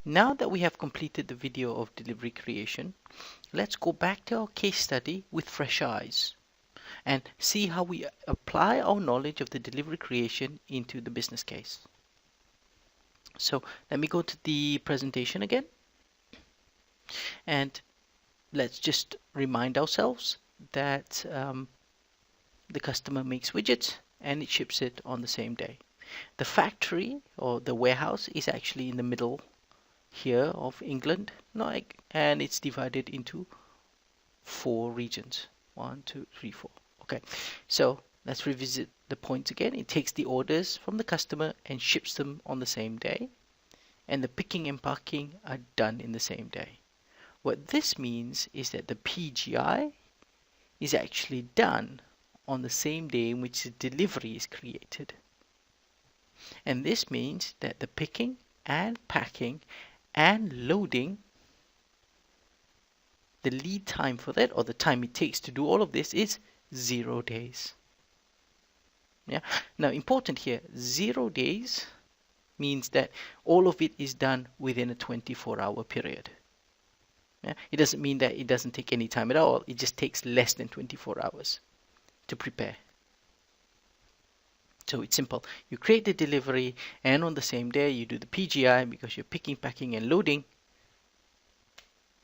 Now that we have completed the video of delivery creation, let's go back to our case study with fresh eyes and see how we apply our knowledge of the delivery creation into the business case. So let me go to the presentation again, and let's just remind ourselves that the customer makes widgets and it ships it on the same day. The factory or the warehouse is actually in the middle here of England, and it's divided into 4 regions. 1, 2, 3, 4. Okay, so let's revisit the points again. It takes the orders from the customer and ships them on the same day, and the picking and packing are done in the same day. What this means is that the PGI is actually done on the same day in which the delivery is created. And this means that the picking and packing and loading, the lead time for that, or the time it takes to do all of this, is 0 days. Yeah. Now, important here, 0 days means that all of it is done within a 24-hour period. Yeah. It doesn't mean that it doesn't take any time at all. It just takes less than 24 hours to prepare. So it's simple. You create the delivery, and on the same day you do the PGI, because your picking, packing, and loading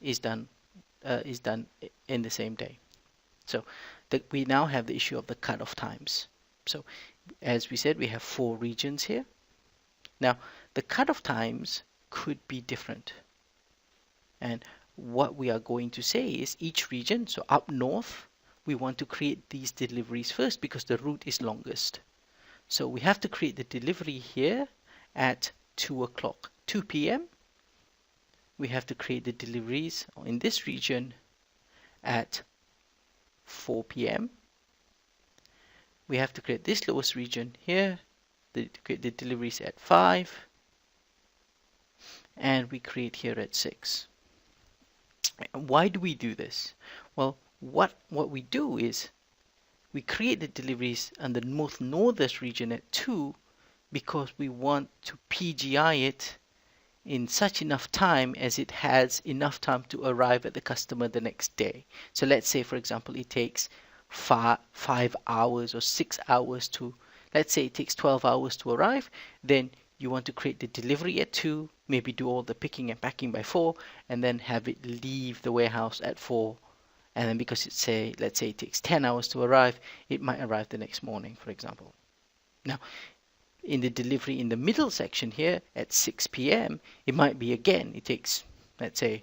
is done in the same day. So we now have the issue of the cutoff times. So as we said, we have 4 regions here. Now the cutoff times could be different, and what we are going to say is each region, so up north, we want to create these deliveries first because the route is longest. So we have to create the delivery here at 2 p.m. We have to create the deliveries in this region at 4 p.m. We have to create this lowest region here, create the deliveries at 5, and we create here at 6. Why do we do this? Well, what we do is we create the deliveries in the most northern region at 2 because we want to PGI it in such enough time as it has enough time to arrive at the customer the next day. So let's say, for example, it takes 5 hours or 6 hours to, let's say it takes 12 hours to arrive, then you want to create the delivery at 2, maybe do all the picking and packing by 4, and then have it leave the warehouse at 4. And then because let's say it takes 10 hours to arrive, it might arrive the next morning, for example. Now, in the delivery in the middle section here at 6 p.m., it might be again, it takes, let's say,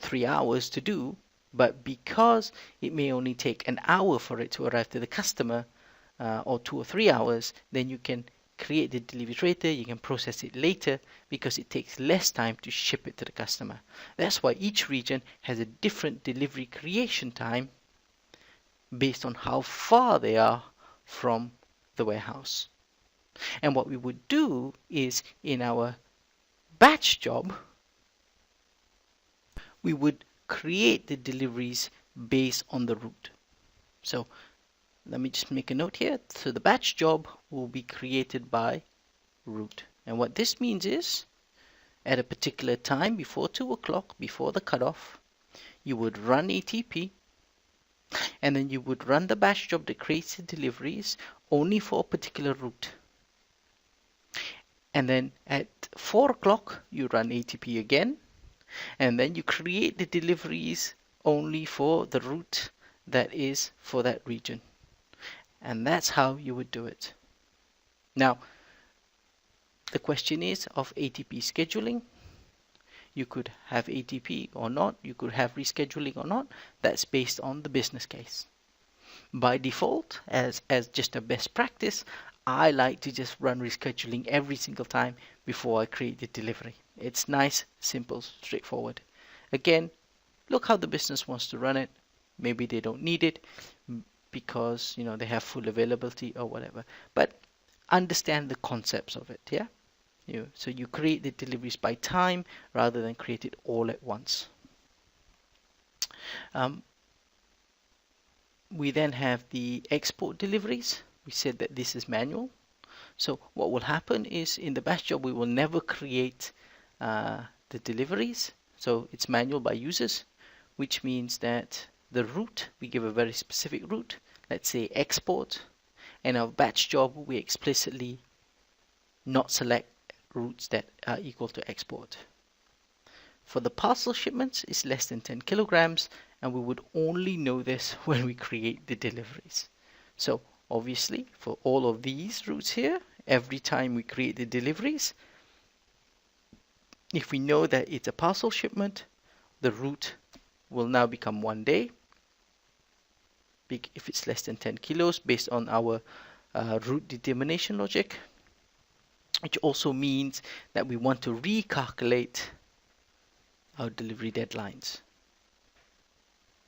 3 hours to do, but because it may only take an hour for it to arrive to the customer, or 2 or 3 hours, then you can create the delivery later, you can process it later because it takes less time to ship it to the customer. That's why each region has a different delivery creation time based on how far they are from the warehouse. And what we would do is in our batch job, we would create the deliveries based on the route. So let me just make a note here. So the batch job will be created by route. And what this means is, at a particular time before 2 o'clock, before the cutoff, you would run ATP, and then you would run the batch job that creates the deliveries only for a particular route. And then at 4 o'clock, you run ATP again, and then you create the deliveries only for the route that is for that region. And that's how you would do it. Now, the question is of ATP scheduling. You could have ATP or not. You could have rescheduling or not. That's based on the business case. By default, as just a best practice, I like to just run rescheduling every single time before I create the delivery. It's nice, simple, straightforward. Again, look how the business wants to run it. Maybe they don't need it because they have full availability or whatever, but understand the concepts of it. So you create the deliveries by time rather than create it all at once. We then have the export deliveries. We said that this is manual. So what will happen is in the batch job we will never create the the deliveries. So it's manual by users, which means that the route, we give a very specific route, let's say export, and our batch job, we explicitly not select routes that are equal to export. For the parcel shipments, it's less than 10 kilograms, and we would only know this when we create the deliveries. So obviously, for all of these routes here, every time we create the deliveries, if we know that it's a parcel shipment, the route will now become 1 day. If it's less than 10 kilos, based on our route determination logic, which also means that we want to recalculate our delivery deadlines.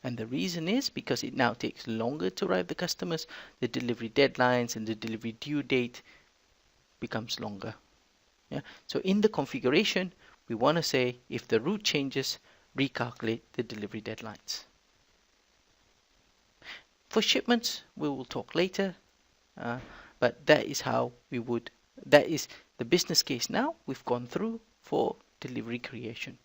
And the reason is because it now takes longer to arrive the customers, the delivery deadlines and the delivery due date becomes longer. Yeah? So in the configuration, we want to say if the route changes, recalculate the delivery deadlines. For shipments, we will talk later, but that is how we would, that is the business case now we've gone through for delivery creation.